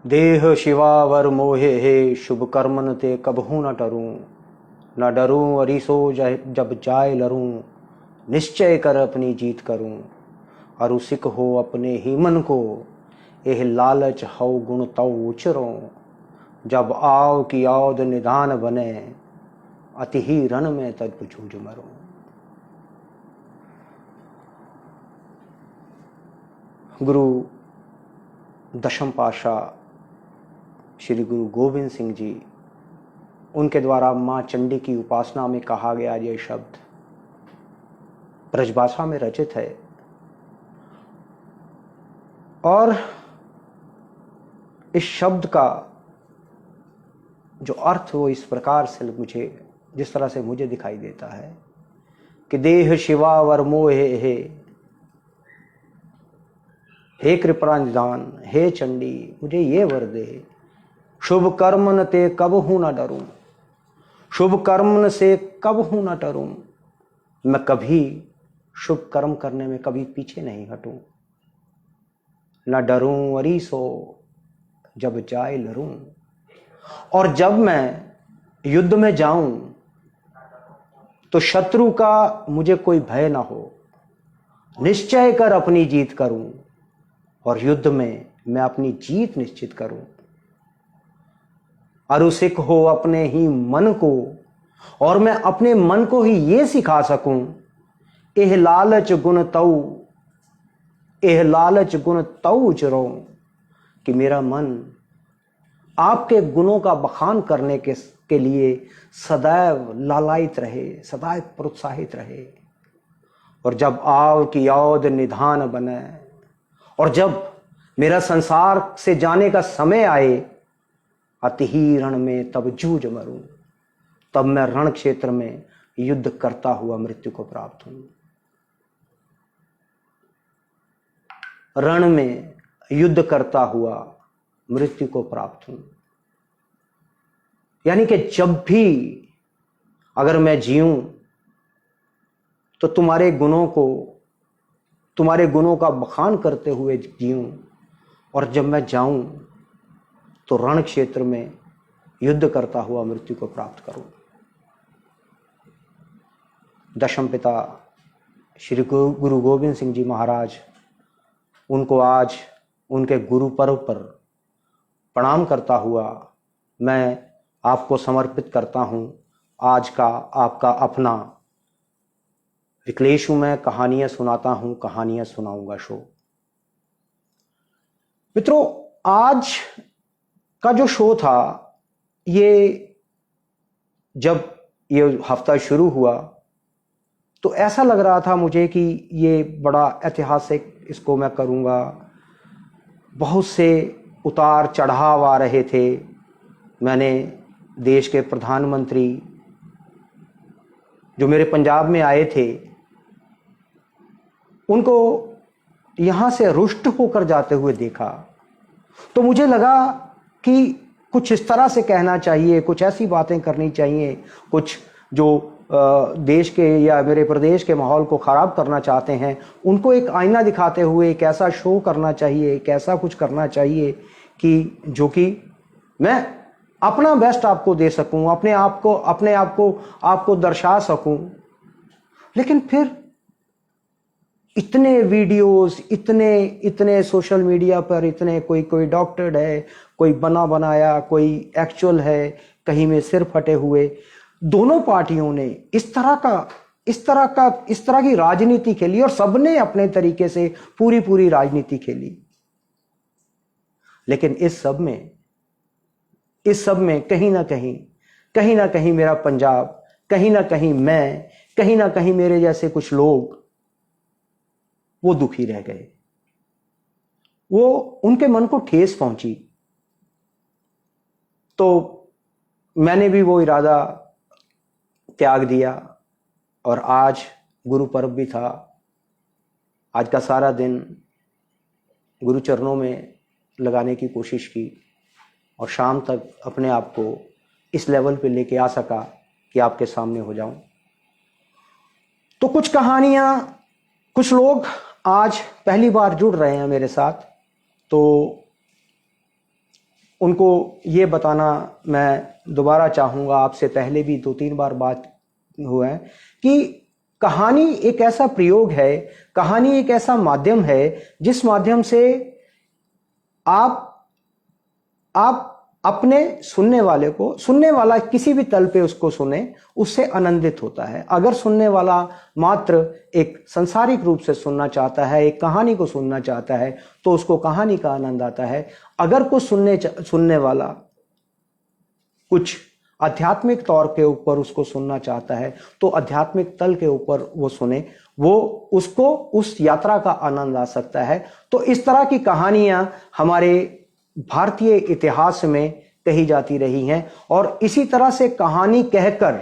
देह शिवावर मोहे हे शुभ कर्मन ते कबहू न डरूं। न डरूं अरिसो जब जाय लरूं। निश्चय कर अपनी जीत करूं। अरु सिक हो अपने ही मन को। एह लालच हौ गुण तौ उचरों। जब आव की औद निधान बने। अति ही रण में तब जूझ मरो। गुरु दशम पातशाह श्री गुरु गोविंद सिंह जी, उनके द्वारा मां चंडी की उपासना में कहा गया यह शब्द ब्रजभाषा में रचित है और इस शब्द का जो अर्थ वो इस प्रकार से मुझे जिस तरह से मुझे दिखाई देता है कि देह शिवा वर मोहे हे कृपा निधान, हे चंडी मुझे ये वर दे। शुभ कर्म न ते कब हूं न डरूं। शुभ कर्म से कब हूं न डरूं। मैं कभी शुभ कर्म करने में कभी पीछे नहीं हटूं। न डरूं अरीसो जब जाए लरूं। और जब मैं युद्ध में जाऊं तो शत्रु का मुझे कोई भय ना हो। निश्चय कर अपनी जीत करूं और युद्ध में मैं अपनी जीत निश्चित करूं। अरुसिक हो अपने ही मन को और मैं अपने मन को ही ये सिखा सकूं। एह लालच गुण तऊ उचरो कि मेरा मन आपके गुणों का बखान करने के लिए सदैव लालायित रहे, सदैव प्रोत्साहित रहे। और जब आव की औद निधान बने और जब मेरा संसार से जाने का समय आए, अति ही रण में तब जूझ मरूं। तब मैं रण क्षेत्र में युद्ध करता हुआ मृत्यु को प्राप्त हूं। रण में युद्ध करता हुआ मृत्यु को प्राप्त हूं। यानी कि जब भी अगर मैं जीऊं तो तुम्हारे गुणों का बखान करते हुए जीऊं और जब मैं जाऊं तो रण क्षेत्र में युद्ध करता हुआ मृत्यु को प्राप्त करूं। दशम पिता श्री गुरु गोविंद सिंह जी महाराज, उनको आज उनके गुरु पर्व पर प्रणाम करता हुआ मैं आपको समर्पित करता हूं आज का आपका अपना विक्लेश हूं। मैं कहानियां सुनाता हूं, कहानियां सुनाऊंगा शो। मित्रों, आज का जो शो था, ये जब ये हफ्ता शुरू हुआ तो ऐसा लग रहा था मुझे कि ये बड़ा ऐतिहासिक इसको मैं करूंगा। बहुत से उतार चढ़ाव आ रहे थे। मैंने देश के प्रधानमंत्री जो मेरे पंजाब में आए थे, उनको यहां से रुष्ट होकर जाते हुए देखा तो मुझे लगा कि कुछ इस तरह से कहना चाहिए, कुछ ऐसी बातें करनी चाहिए, कुछ जो देश के या मेरे प्रदेश के माहौल को खराब करना चाहते हैं उनको एक आईना दिखाते हुए एक ऐसा शो करना चाहिए, एक ऐसा कुछ करना चाहिए कि जो कि मैं अपना बेस्ट आपको दे सकूं, अपने आप को आपको दर्शा सकूं। लेकिन फिर इतने वीडियोस, इतने सोशल मीडिया पर इतने, कोई डॉक्टर्ड है, कोई बना बनाया, कोई एक्चुअल है, कहीं में सिर फटे हुए। दोनों पार्टियों ने इस तरह की राजनीति खेली और सबने अपने तरीके से पूरी राजनीति खेली। लेकिन इस सब में कहीं ना कहीं मेरा पंजाब, कहीं ना कहीं मैं, कहीं ना कहीं मेरे जैसे कुछ लोग वो दुखी रह गए। वो उनके मन को ठेस पहुंची। तो मैंने भी वो इरादा त्याग दिया और आज गुरु पर्व भी था। आज का सारा दिन गुरु चरणों में लगाने की कोशिश की और शाम तक अपने आप को इस लेवल पे लेके आ सका कि आपके सामने हो जाऊं। तो कुछ कहानियां, कुछ लोग आज पहली बार जुड़ रहे हैं मेरे साथ, तो उनको ये बताना मैं दोबारा चाहूँगा, आपसे पहले भी 2-3 बार बात हुआ है कि कहानी एक ऐसा प्रयोग है, कहानी एक ऐसा माध्यम है जिस माध्यम से आप अपने सुनने वाले को, सुनने वाला किसी भी तल पे उसको सुने, उससे आनंदित होता है। अगर सुनने वाला मात्र एक सांसारिक रूप से सुनना चाहता है, एक कहानी को सुनना चाहता है, तो उसको कहानी का आनंद आता है। अगर कुछ सुनने वाला कुछ आध्यात्मिक तौर के ऊपर उसको सुनना चाहता है, तो आध्यात्मिक तल के ऊपर वो सुने, वो उसको उस यात्रा का आनंद आ सकता है। तो इस तरह की कहानियां हमारे भारतीय इतिहास में कही जाती रही हैं, और इसी तरह से कहानी कहकर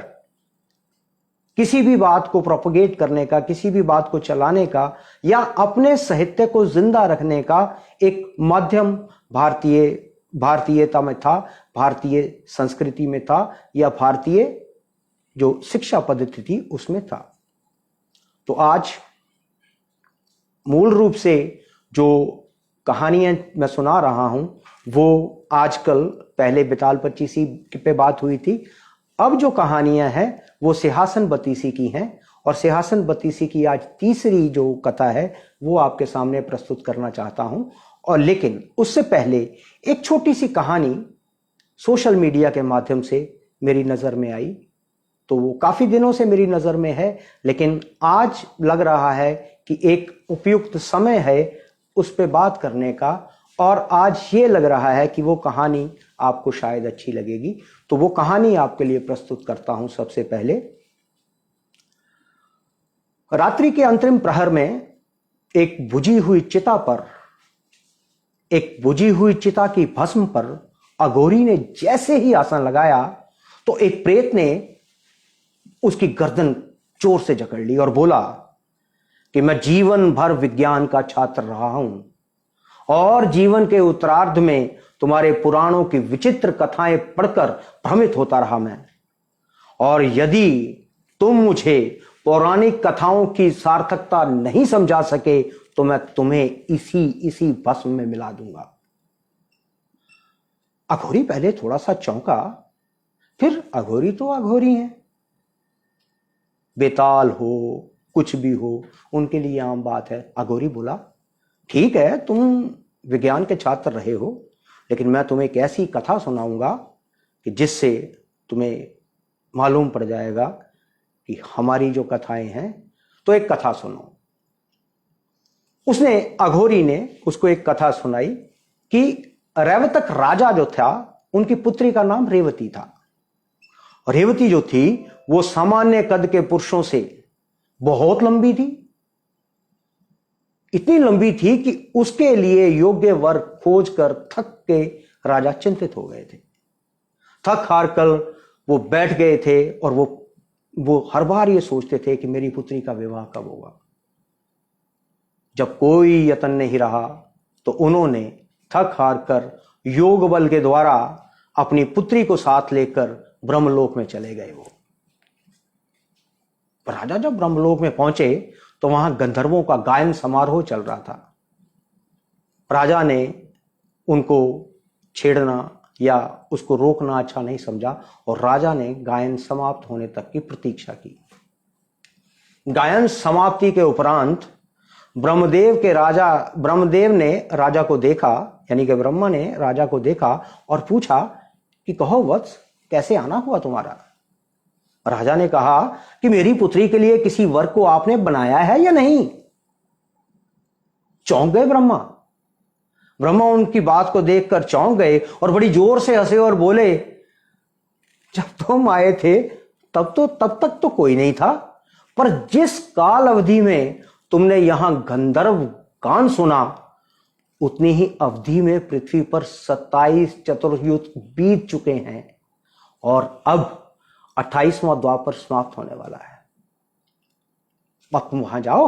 किसी भी बात को प्रोपगेट करने का, किसी भी बात को चलाने का, या अपने साहित्य को जिंदा रखने का एक माध्यम भारतीयता में था, भारतीय संस्कृति में था, या भारतीय जो शिक्षा पद्धति थी उसमें था। तो आज मूल रूप से जो कहानियां मैं सुना रहा हूं वो आजकल, पहले बेताल पच्चीसी पे बात हुई थी, अब जो कहानियां हैं वो सिंहासन बत्तीसी की हैं, और सिंहासन बत्तीसी की आज तीसरी जो कथा है वो आपके सामने प्रस्तुत करना चाहता हूं। और लेकिन उससे पहले एक छोटी सी कहानी सोशल मीडिया के माध्यम से मेरी नजर में आई। तो वो काफी दिनों से मेरी नजर में है, लेकिन आज लग रहा है कि एक उपयुक्त समय है उस पे बात करने का, और आज ये लग रहा है कि वो कहानी आपको शायद अच्छी लगेगी। तो वो कहानी आपके लिए प्रस्तुत करता हूं। सबसे पहले, रात्रि के अंतरिम प्रहर में एक बुझी हुई चिता की भस्म पर अघोरी ने जैसे ही आसन लगाया तो एक प्रेत ने उसकी गर्दन जोर से जकड़ ली और बोला कि मैं जीवन भर विज्ञान का छात्र रहा हूं, और जीवन के उत्तरार्ध में तुम्हारे पुराणों की विचित्र कथाएं पढ़कर भ्रमित होता रहा मैं, और यदि तुम मुझे पौराणिक कथाओं की सार्थकता नहीं समझा सके तो मैं तुम्हें इसी भस्म में मिला दूंगा। अघोरी पहले थोड़ा सा चौंका, फिर अघोरी तो अघोरी हैं, बेताल हो कुछ भी हो उनके लिए आम बात है। अघोरी बोला, ठीक है, तुम विज्ञान के छात्र रहे हो, लेकिन मैं तुम्हें एक ऐसी कथा सुनाऊंगा कि जिससे तुम्हें मालूम पड़ जाएगा कि हमारी जो कथाएं हैं। तो एक कथा सुनो। अघोरी ने उसको एक कथा सुनाई कि रेवतक राजा जो था, उनकी पुत्री का नाम रेवती था। रेवती जो थी वो सामान्य कद के पुरुषों से बहुत लंबी थी, इतनी लंबी थी कि उसके लिए योग्य वर खोजकर थक के राजा चिंतित हो गए थे। थक हार कर वो बैठ गए थे, और वो हर बार ये सोचते थे कि मेरी पुत्री का विवाह कब होगा। जब कोई यत्न नहीं रहा तो उन्होंने थक हार कर योग बल के द्वारा अपनी पुत्री को साथ लेकर ब्रह्मलोक में चले गए। वो राजा जब ब्रह्मलोक में पहुंचे तो वहां गंधर्वों का गायन समारोह चल रहा था। राजा ने उनको छेड़ना या उसको रोकना अच्छा नहीं समझा, और राजा ने गायन समाप्त होने तक की प्रतीक्षा की। गायन समाप्ति के उपरांत ब्रह्मदेव ने राजा को देखा, यानी कि ब्रह्मा ने राजा को देखा और पूछा कि कहो वत्स, कैसे आना हुआ तुम्हारा। राजा ने कहा कि मेरी पुत्री के लिए किसी वर को आपने बनाया है या नहीं। चौंक गए ब्रह्मा उनकी बात को देखकर चौंक गए और बड़ी जोर से हंसे और बोले, जब तुम आए थे तब तक तो कोई नहीं था, पर जिस काल अवधि में तुमने यहां गंधर्व गान सुना, उतनी ही अवधि में पृथ्वी पर 27 चतुर्युग बीत चुके हैं, और अब 28वां द्वापर समाप्त होने वाला है। अब तुम वहां जाओ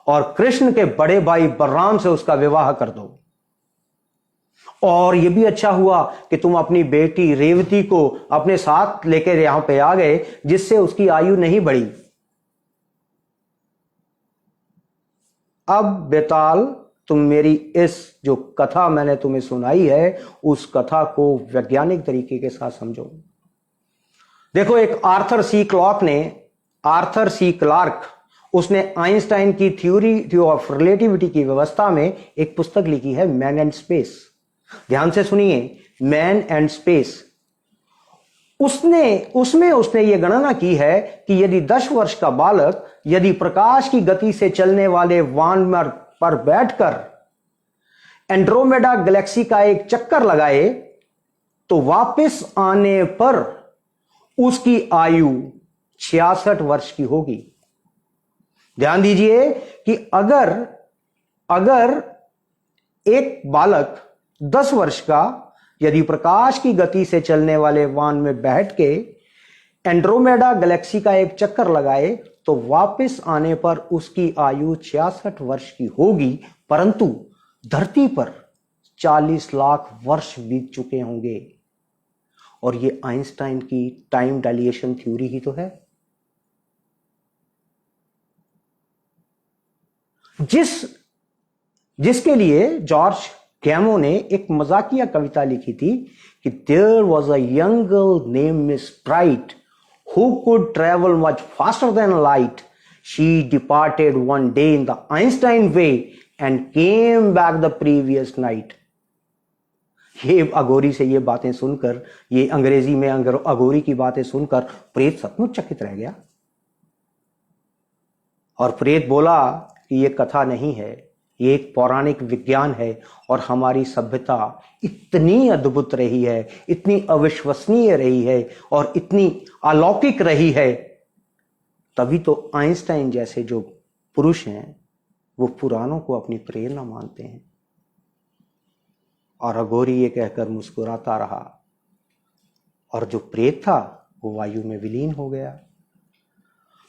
और कृष्ण के बड़े भाई बलराम से उसका विवाह कर दो। और यह भी अच्छा हुआ कि तुम अपनी बेटी रेवती को अपने साथ लेकर यहां पे आ गए, जिससे उसकी आयु नहीं बढ़ी। अब बेताल तुम मेरी इस जो कथा मैंने तुम्हें सुनाई है उस कथा को वैज्ञानिक तरीके के साथ समझो। देखो, एक आर्थर सी क्लार्क उसने आइंस्टाइन की थ्योरी ऑफ रिलेटिविटी की व्यवस्था में एक पुस्तक लिखी है, मैन एंड स्पेस। ध्यान से सुनिए, मैन एंड स्पेस। उसमें उसने यह गणना की है कि यदि 10 वर्ष का बालक यदि प्रकाश की गति से चलने वाले वान पर बैठकर एंड्रोमेडा गैलेक्सी का एक चक्कर लगाए तो वापस आने पर उसकी आयु 66 वर्ष की होगी। ध्यान दीजिए कि अगर एक बालक 10 वर्ष का यदि प्रकाश की गति से चलने वाले वाहन में बैठ के एंड्रोमेडा गैलेक्सी का एक चक्कर लगाए तो वापस आने पर उसकी आयु 66 वर्ष की होगी, परंतु धरती पर 40 लाख वर्ष बीत चुके होंगे। और ये आइंस्टाइन की टाइम डायलेशन थ्योरी ही तो है। जिसके लिए जॉर्ज गैमो ने एक मजाकिया कविता लिखी थी कि there was a young girl name miss bright who could travel much faster than light, she departed one day in the Einstein way and came back the previous night. ये अघोरी से ये बातें सुनकर, ये अंग्रेजी में अघोरी की बातें सुनकर प्रेत सचमुच चकित रह गया और प्रेत बोला कि ये कथा नहीं है, ये एक पौराणिक विज्ञान है और हमारी सभ्यता इतनी अद्भुत रही है, इतनी अविश्वसनीय रही है और इतनी अलौकिक रही है, तभी तो आइंस्टाइन जैसे जो पुरुष हैं वो पुराणों को अपनी प्रेरणा मानते हैं। और अघोरी ये कहकर मुस्कुराता रहा और जो प्रेत था वो वायु में विलीन हो गया।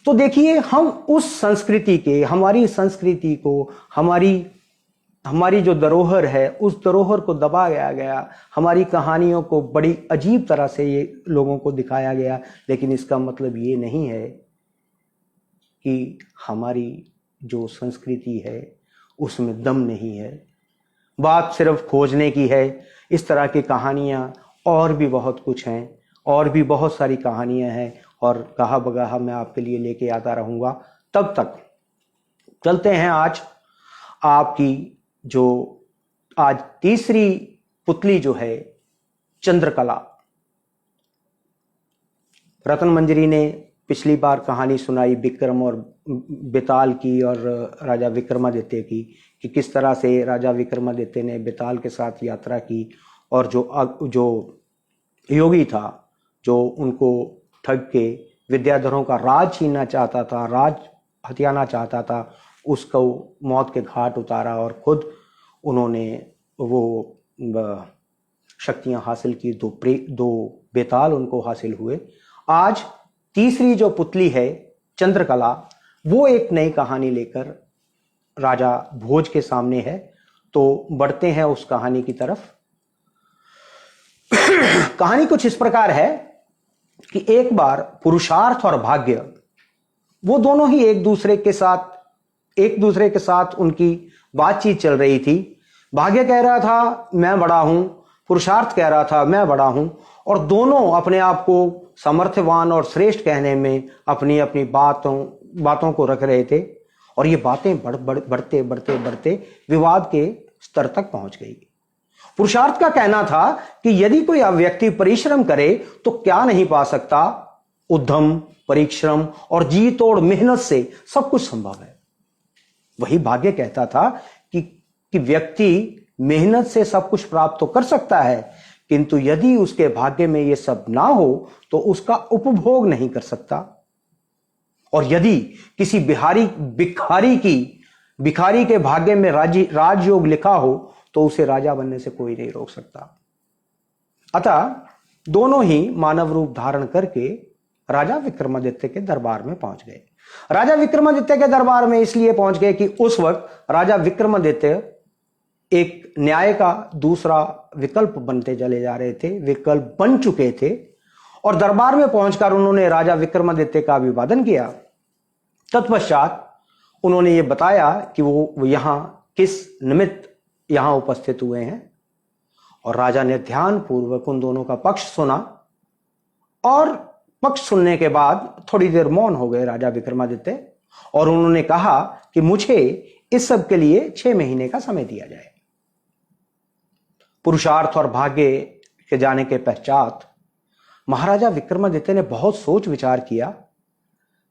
तो देखिए, हम उस संस्कृति के, हमारी संस्कृति को, हमारी जो धरोहर है उस धरोहर को दबाया गया, हमारी कहानियों को बड़ी अजीब तरह से ये लोगों को दिखाया गया, लेकिन इसका मतलब ये नहीं है कि हमारी जो संस्कृति है उसमें दम नहीं है। बात सिर्फ खोजने की है। इस तरह की कहानियां और भी बहुत कुछ हैं, और भी बहुत सारी कहानियां हैं और कहा बगाहा मैं आपके लिए लेके आता रहूंगा। तब तक चलते हैं आज आपकी जो आज तीसरी पुतली जो है चंद्रकला। रतन मंजरी ने पिछली बार कहानी सुनाई विक्रम और बेताल की और राजा विक्रमादित्य की, कि किस तरह से राजा विक्रमादित्य ने बेताल के साथ यात्रा की और जो योगी था जो उनको ठग के विद्याधरों का राज छीनना चाहता था, राज हथियाना चाहता था, उसको मौत के घाट उतारा और खुद उन्होंने वो शक्तियां हासिल की। दो बेताल उनको हासिल हुए। आज तीसरी जो पुतली है चंद्रकला, वो एक नई कहानी लेकर राजा भोज के सामने है। तो बढ़ते हैं उस कहानी की तरफ। कहानी कुछ इस प्रकार है कि एक बार पुरुषार्थ और भाग्य, वो दोनों ही एक दूसरे के साथ उनकी बातचीत चल रही थी। भाग्य कह रहा था मैं बड़ा हूं, पुरुषार्थ कह रहा था मैं बड़ा हूं, और दोनों अपने आप को सामर्थ्यवान और श्रेष्ठ कहने में अपनी अपनी बातों को रख रहे थे। और ये बातें बढ़ते विवाद के स्तर तक पहुंच गई। पुरुषार्थ का कहना था कि यदि कोई व्यक्ति परिश्रम करे तो क्या नहीं पा सकता। उद्यम, परिश्रम और जी तोड़ मेहनत से सब कुछ संभव है। वही भाग्य कहता था कि व्यक्ति मेहनत से सब कुछ प्राप्त तो कर सकता है, किंतु यदि उसके भाग्य में ये सब ना हो तो उसका उपभोग नहीं कर सकता। और यदि किसी भिखारी के भाग्य में राजयोग लिखा हो तो उसे राजा बनने से कोई नहीं रोक सकता। अतः दोनों ही मानव रूप धारण करके राजा विक्रमादित्य के दरबार में पहुंच गए। राजा विक्रमादित्य के दरबार में इसलिए पहुंच गए कि उस वक्त राजा विक्रमादित्य एक न्याय का दूसरा विकल्प बनते चले जा रहे थे, विकल्प बन चुके थे। और दरबार में पहुंचकर उन्होंने राजा विक्रमादित्य का अभिवादन किया। तत्पश्चात उन्होंने ये बताया कि वो यहां किस निमित्त यहां उपस्थित हुए हैं। और राजा ने ध्यान पूर्वक उन दोनों का पक्ष सुना और पक्ष सुनने के बाद थोड़ी देर मौन हो गए राजा विक्रमादित्य, और उन्होंने कहा कि मुझे इस सब के लिए 6 महीने का समय दिया जाए। पुरुषार्थ और भाग्य के जाने के पश्चात महाराजा विक्रमादित्य ने बहुत सोच विचार किया,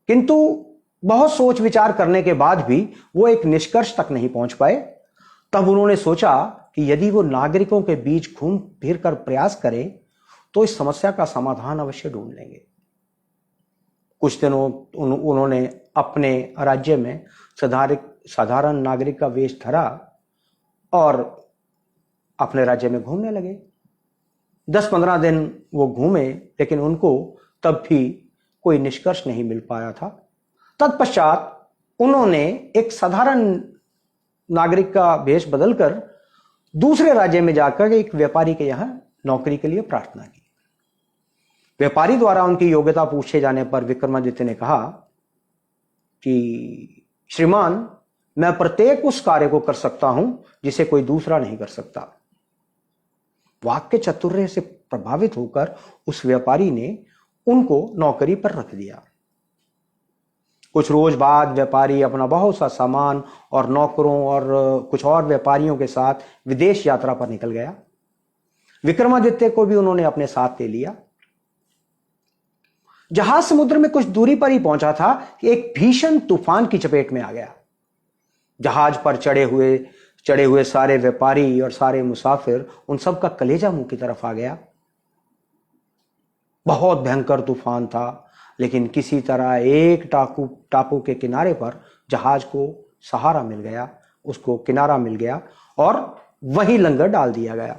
किंतु बहुत सोच विचार करने के बाद भी वो एक निष्कर्ष तक नहीं पहुंच पाए। तब उन्होंने सोचा कि यदि वो नागरिकों के बीच घूम फिर कर प्रयास करें तो इस समस्या का समाधान अवश्य ढूंढ लेंगे। कुछ दिनों उन्होंने अपने राज्य में साधारण नागरिक का वेश धरा और अपने राज्य में घूमने लगे। 10-15 दिन वो घूमे, लेकिन उनको तब भी कोई निष्कर्ष नहीं मिल पाया था। तत्पश्चात उन्होंने एक साधारण नागरिक का वेश बदलकर दूसरे राज्य में जाकर एक व्यापारी के यहां नौकरी के लिए प्रार्थना की। व्यापारी द्वारा उनकी योग्यता पूछे जाने पर विक्रमादित्य ने कहा कि श्रीमान, मैं प्रत्येक उस कार्य को कर सकता हूं जिसे कोई दूसरा नहीं कर सकता। वाक्य चातुर्य से प्रभावित होकर उस व्यापारी ने उनको नौकरी पर रख दिया। कुछ रोज बाद व्यापारी अपना बहुत सा सामान और नौकरों और कुछ और व्यापारियों के साथ विदेश यात्रा पर निकल गया। विक्रमादित्य को भी उन्होंने अपने साथ ले लिया। जहाज समुद्र में कुछ दूरी पर ही पहुंचा था कि एक भीषण तूफान की चपेट में आ गया। जहाज पर चढ़े हुए सारे व्यापारी और सारे मुसाफिर, उन सब का कलेजा मुंह की तरफ आ गया। बहुत भयंकर तूफान था, लेकिन किसी तरह एक टापू के किनारे पर जहाज को सहारा मिल गया, उसको किनारा मिल गया और वहीं लंगर डाल दिया गया।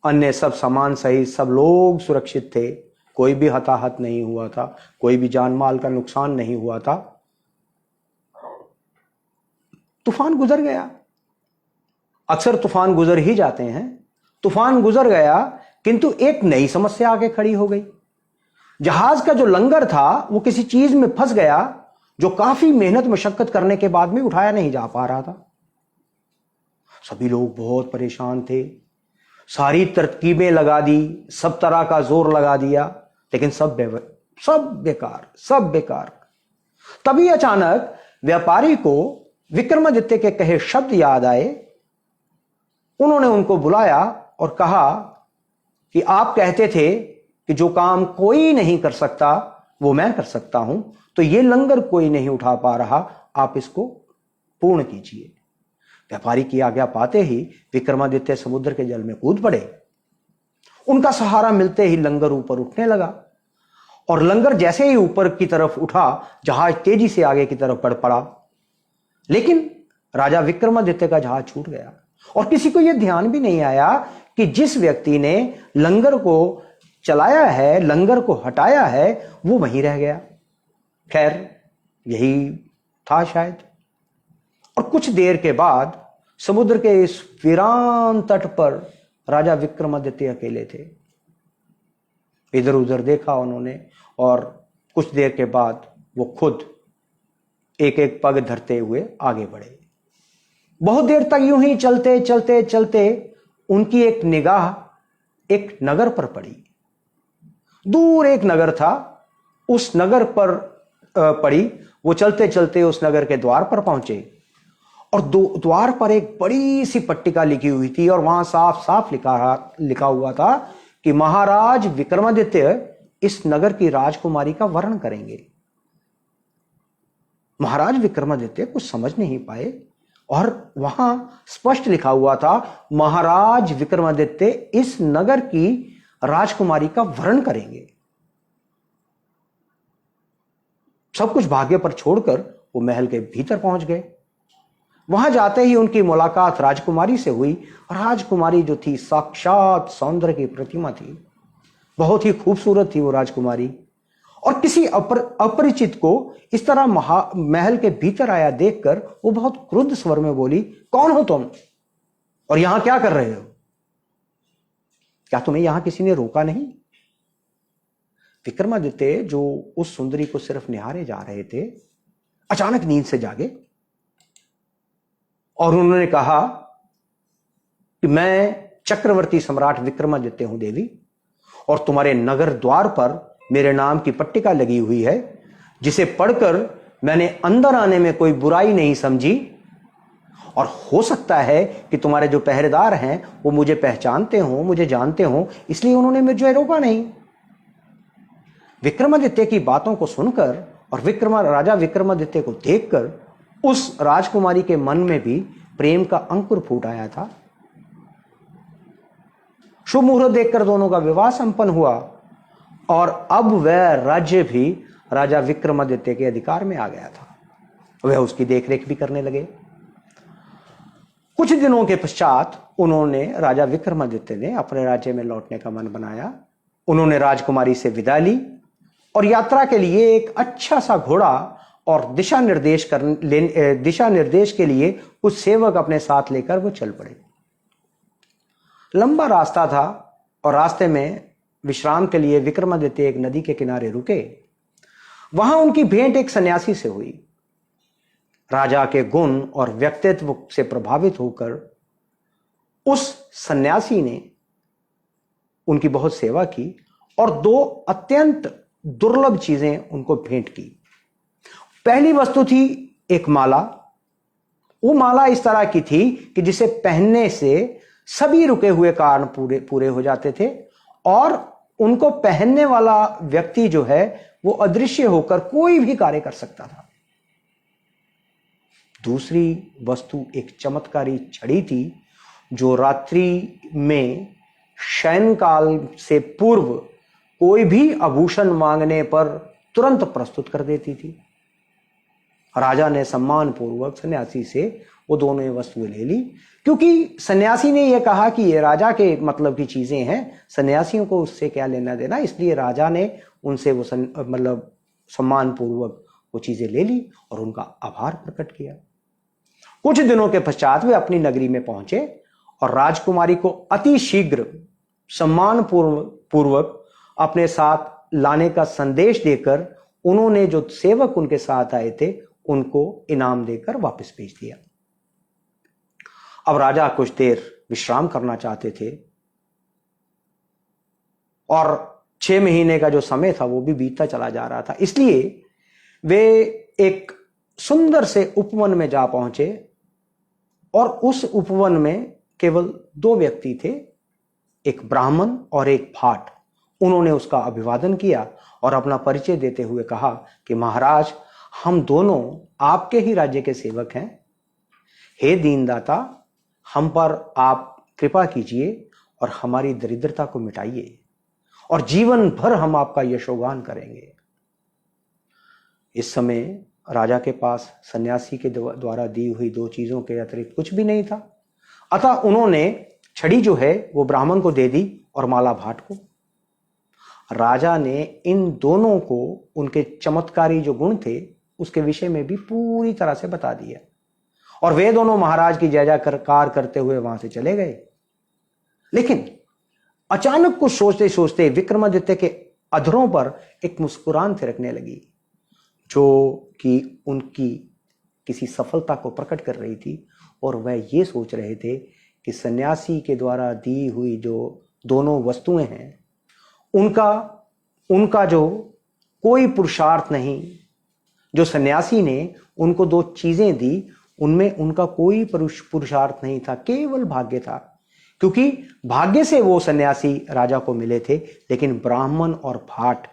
अन्य सब सामान सहित सब लोग सुरक्षित थे, कोई भी हताहत नहीं हुआ था, कोई भी जान माल का नुकसान नहीं हुआ था। तूफान गुजर गया। अक्सर तूफान गुजर ही जाते हैं। तूफान गुजर गया, किंतु एक नई समस्या आके खड़ी हो गई। जहाज का जो लंगर था वो किसी चीज में फंस गया, जो काफी मेहनत मशक्कत करने के बाद में उठाया नहीं जा पा रहा था। सभी लोग बहुत परेशान थे, सारी तरकीबें लगा दी, सब तरह का जोर लगा दिया, लेकिन सब बेकार। तभी अचानक व्यापारी को विक्रमादित्य के कहे शब्द याद आए। उन्होंने उनको बुलाया और कहा कि आप कहते थे कि जो काम कोई नहीं कर सकता वो मैं कर सकता हूं, तो ये लंगर कोई नहीं उठा पा रहा, आप इसको पूर्ण कीजिए। व्यापारी की आज्ञा पाते ही विक्रमादित्य समुद्र के जल में कूद पड़े। उनका सहारा मिलते ही लंगर ऊपर उठने लगा, और लंगर जैसे ही ऊपर की तरफ उठा, जहाज तेजी से आगे की तरफ बढ़ पड़ा। लेकिन राजा विक्रमादित्य का जहाज छूट गया, और किसी को यह ध्यान भी नहीं आया कि जिस व्यक्ति ने लंगर को चलाया है, लंगर को हटाया है, वो वहीं रह गया। खैर, यही था शायद। और कुछ देर के बाद समुद्र के इस वीरान तट पर राजा विक्रमादित्य अकेले थे। इधर उधर देखा उन्होंने, और कुछ देर के बाद वो खुद एक एक पग धरते हुए आगे बढ़े। बहुत देर तक यूं ही चलते चलते चलते उनकी एक निगाह एक नगर पर पड़ी। दूर एक नगर था, उस नगर पर पड़ी। वो चलते चलते उस नगर के द्वार पर पहुंचे, और द्वार पर एक बड़ी सी पट्टिका लिखी हुई थी, और वहां साफ साफ लिखा हुआ था कि महाराज विक्रमादित्य इस नगर की राजकुमारी का वर्ण करेंगे। महाराज विक्रमादित्य कुछ समझ नहीं पाए, और वहां स्पष्ट लिखा हुआ था, महाराज विक्रमादित्य इस नगर की राजकुमारी का वर्ण करेंगे। सब कुछ भाग्य पर छोड़कर वो महल के भीतर पहुंच गए। वहां जाते ही उनकी मुलाकात राजकुमारी से हुई। राजकुमारी जो थी साक्षात सौंदर्य की प्रतिमा थी, बहुत ही खूबसूरत थी वो राजकुमारी। और किसी अपरिचित को इस तरह महल के भीतर आया देखकर वो बहुत क्रुद्ध स्वर में बोली, कौन हो तुम और यहां क्या कर रहे हो? क्या तुम्हें यहां किसी ने रोका नहीं? विक्रमादित्य जो उस सुंदरी को सिर्फ निहारे जा रहे थे, अचानक नींद से जागे और उन्होंने कहा कि मैं चक्रवर्ती सम्राट विक्रमादित्य हूं देवी, और तुम्हारे नगर द्वार पर मेरे नाम की पट्टिका लगी हुई है, जिसे पढ़कर मैंने अंदर आने में कोई बुराई नहीं समझी, और हो सकता है कि तुम्हारे जो पहरेदार हैं वो मुझे पहचानते हो, मुझे जानते हो, इसलिए उन्होंने मुझे रोका नहीं। विक्रमादित्य की बातों को सुनकर और राजा विक्रमादित्य को देखकर उस राजकुमारी के मन में भी प्रेम का अंकुर फूट आया था। शुभ मुहूर्त देखकर दोनों का विवाह संपन्न हुआ, और अब वह राज्य भी राजा विक्रमादित्य के अधिकार में आ गया था। वह उसकी देखरेख भी करने लगे। कुछ दिनों के पश्चात उन्होंने राजा विक्रमादित्य ने अपने राज्य में लौटने का मन बनाया। उन्होंने राजकुमारी से विदा ली और यात्रा के लिए एक अच्छा सा घोड़ा और दिशा निर्देश के लिए कुछ सेवक अपने साथ लेकर वो चल पड़े। लंबा रास्ता था और रास्ते में विश्राम के लिए विक्रमादित्य एक नदी के किनारे रुके। वहां उनकी भेंट एक सन्यासी से हुई। राजा के गुण और व्यक्तित्व से प्रभावित होकर उस सन्यासी ने उनकी बहुत सेवा की और दो अत्यंत दुर्लभ चीजें उनको भेंट की। पहली वस्तु थी एक माला। वो माला इस तरह की थी कि जिसे पहनने से सभी रुके हुए कारण पूरे हो जाते थे, और उनको पहनने वाला व्यक्ति जो है वो अदृश्य होकर कोई भी कार्य कर सकता था। दूसरी वस्तु एक चमत्कारी छड़ी थी, जो रात्रि में शयन काल से पूर्व कोई भी आभूषण मांगने पर तुरंत प्रस्तुत कर देती थी। राजा ने सम्मान पूर्वक सन्यासी से वो दोनों वस्तुएं ले ली, क्योंकि सन्यासी ने यह कहा कि ये राजा के मतलब की चीजें हैं, सन्यासियों को उससे क्या लेना देना। इसलिए राजा ने उनसे वो मतलब सम्मान पूर्वक वो चीजें ले ली और उनका आभार प्रकट किया। कुछ दिनों के पश्चात वे अपनी नगरी में पहुंचे और राजकुमारी को अति शीघ्र सम्मान पूर्वक अपने साथ लाने का संदेश देकर उन्होंने जो सेवक उनके साथ आए थे उनको इनाम देकर वापस भेज दिया। अब राजा कुछ देर विश्राम करना चाहते थे और 6 महीने का जो समय था वो भी बीतता चला जा रहा था। इसलिए वे एक सुंदर से उपवन में जा पहुंचे और उस उपवन में केवल 2 व्यक्ति थे, एक ब्राह्मण और एक भाट। उन्होंने उसका अभिवादन किया और अपना परिचय देते हुए कहा कि महाराज, हम दोनों आपके ही राज्य के सेवक हैं। हे दीनदाता, हम पर आप कृपा कीजिए और हमारी दरिद्रता को मिटाइए, और जीवन भर हम आपका यशोगान करेंगे। इस समय राजा के पास सन्यासी के द्वारा दी हुई 2 चीजों के अतिरिक्त कुछ भी नहीं था। अतः उन्होंने छड़ी जो है वो ब्राह्मण को दे दी और माला भाट को। राजा ने इन दोनों को उनके चमत्कारी जो गुण थे उसके विषय में भी पूरी तरह से बता दिया, और वे दोनों महाराज की जय जयकार करते हुए वहां से चले गए। लेकिन अचानक कुछ सोचते सोचते विक्रमादित्य के अधरों पर एक मुस्कुराहट थिरकने लगी, जो कि उनकी किसी सफलता को प्रकट कर रही थी। और वह ये सोच रहे थे कि सन्यासी के द्वारा दी हुई जो दोनों वस्तुएं हैं उनका जो कोई पुरुषार्थ नहीं, जो सन्यासी ने उनको 2 चीजें दी उनमें उनका कोई पुरुषार्थ नहीं था, केवल भाग्य था। क्योंकि भाग्य से वो सन्यासी राजा को मिले थे, लेकिन ब्राह्मण और भाट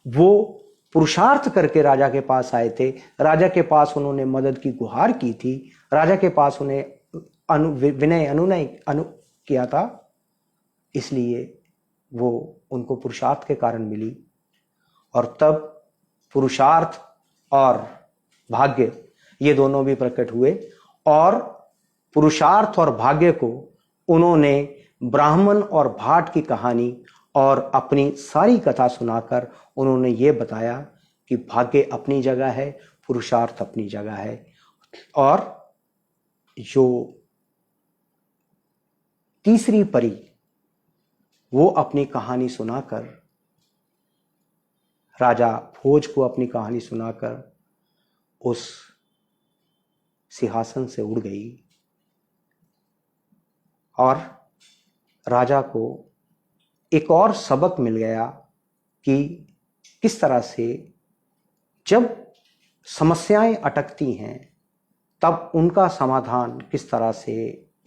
वो पुरुषार्थ करके राजा के पास आए थे। राजा के पास उन्होंने मदद की गुहार की थी, राजा के पास उन्हें विनय अनुनय किया था, इसलिए वो उनको पुरुषार्थ के कारण मिली। और तब पुरुषार्थ और भाग्य ये दोनों भी प्रकट हुए, और पुरुषार्थ और भाग्य को उन्होंने ब्राह्मण और भाट की कहानी और अपनी सारी कथा सुनाकर उन्होंने ये बताया कि भाग्य अपनी जगह है, पुरुषार्थ अपनी जगह है। और जो तीसरी परी वो अपनी कहानी सुनाकर, राजा भोज को अपनी कहानी सुनाकर उस सिंहासन से उड़ गई और राजा को एक और सबक मिल गया कि किस तरह से जब समस्याएं अटकती हैं तब उनका समाधान किस तरह से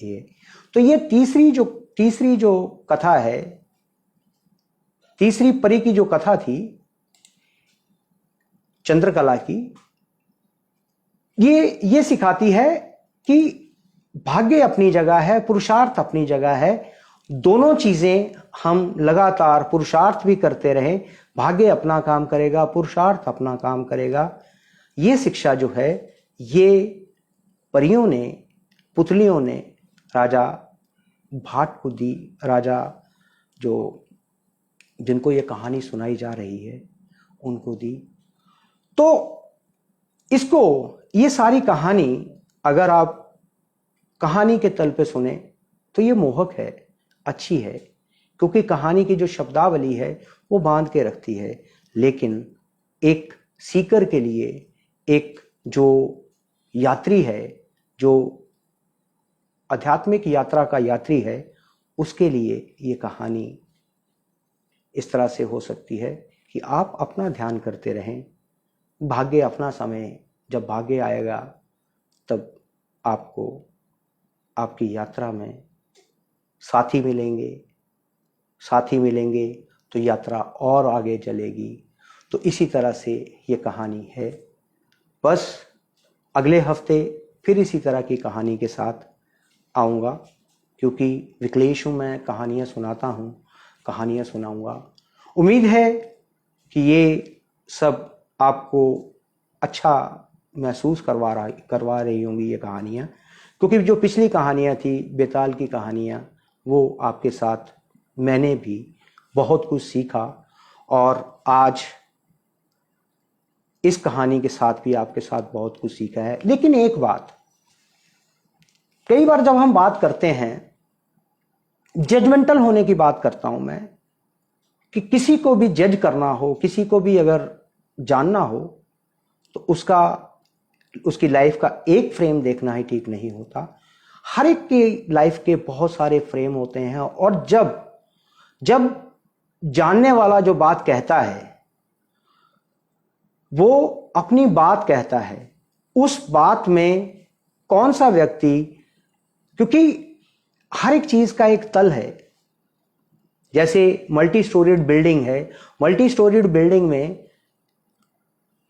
ये। तो ये तीसरी जो कथा है, तीसरी परी की जो कथा थी चंद्रकला की, ये सिखाती है कि भाग्य अपनी जगह है, पुरुषार्थ अपनी जगह है। दोनों चीजें हम लगातार पुरुषार्थ भी करते रहें, भाग्य अपना काम करेगा, पुरुषार्थ अपना काम करेगा। ये शिक्षा जो है ये परियों ने, पुतलियों ने राजा भाट को दी, राजा जिनको ये कहानी सुनाई जा रही है उनको दी। तो ये सारी कहानी अगर आप कहानी के तल पे सुने तो ये मोहक है, अच्छी है, क्योंकि कहानी की जो शब्दावली है वो बांध के रखती है। लेकिन एक सीकर के लिए, एक जो यात्री है, जो आध्यात्मिक यात्रा का यात्री है, उसके लिए ये कहानी इस तरह से हो सकती है कि आप अपना ध्यान करते रहें, भाग्य अपना समय, जब भाग्य आएगा तब आपको आपकी यात्रा में साथी मिलेंगे तो यात्रा और आगे चलेगी। तो इसी तरह से ये कहानी है। बस अगले हफ्ते फिर इसी तरह की कहानी के साथ आऊँगा, क्योंकि विकलेश हूँ, मैं कहानियाँ सुनाता हूँ, कहानियाँ सुनाऊँगा। उम्मीद है कि ये सब आपको अच्छा महसूस करवा रही होंगी ये कहानियाँ, क्योंकि जो पिछली कहानियाँ थी, बेताल की कहानियाँ, वो आपके साथ मैंने भी बहुत कुछ सीखा, और आज इस कहानी के साथ भी आपके साथ बहुत कुछ सीखा है। लेकिन एक बात, कई बार जब हम बात करते हैं, जजमेंटल होने की बात करता हूं मैं, कि किसी को भी जज करना हो, किसी को भी अगर जानना हो, तो उसकी लाइफ का एक फ्रेम देखना ही ठीक नहीं होता। हर एक की लाइफ के बहुत सारे फ्रेम होते हैं, और जब जानने वाला जो बात कहता है वो अपनी बात कहता है, उस बात में कौन सा व्यक्ति, क्योंकि हर एक चीज का एक तल है। जैसे मल्टी स्टोरीड बिल्डिंग है, मल्टी स्टोरीड बिल्डिंग में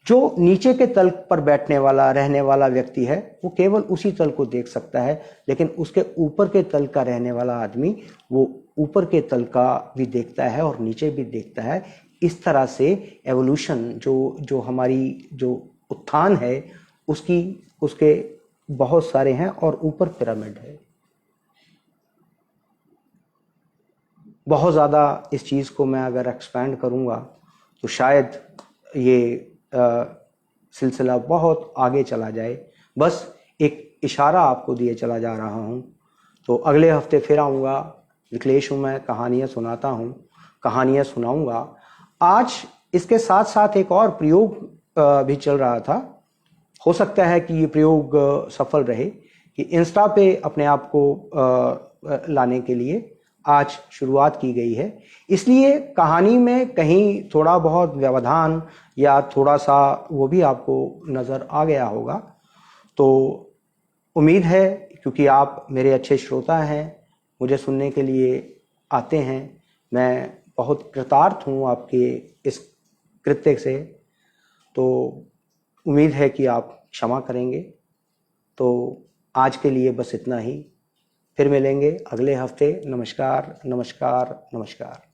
जो नीचे के तल पर बैठने वाला, रहने वाला व्यक्ति है, वो केवल उसी तल को देख सकता है, लेकिन उसके ऊपर के तल का रहने वाला आदमी वो ऊपर के तल का भी देखता है और नीचे भी देखता है। इस तरह से एवोल्यूशन, जो हमारी जो उत्थान है, उसके बहुत सारे हैं, और ऊपर पिरामिड है। बहुत ज़्यादा इस चीज़ को मैं अगर एक्सपैंड करूँगा तो शायद ये सिलसिला बहुत आगे चला जाए। बस एक इशारा आपको दिए चला जा रहा हूँ। तो अगले हफ्ते फिर आऊँगा। विकलेश हूँ मैं, कहानियाँ सुनाता हूँ, कहानियाँ सुनाऊँगा। आज इसके साथ साथ एक और प्रयोग भी चल रहा था। हो सकता है कि ये प्रयोग सफल रहे, कि इंस्टा पे अपने आप को लाने के लिए आज शुरुआत की गई है। इसलिए कहानी में कहीं थोड़ा बहुत व्यवधान या थोड़ा सा वो भी आपको नज़र आ गया होगा। तो उम्मीद है, क्योंकि आप मेरे अच्छे श्रोता हैं, मुझे सुनने के लिए आते हैं, मैं बहुत कृतार्थ हूँ आपके इस कृत्य से। तो उम्मीद है कि आप क्षमा करेंगे। तो आज के लिए बस इतना ही, फिर मिलेंगे अगले हफ्ते। नमस्कार, नमस्कार, नमस्कार।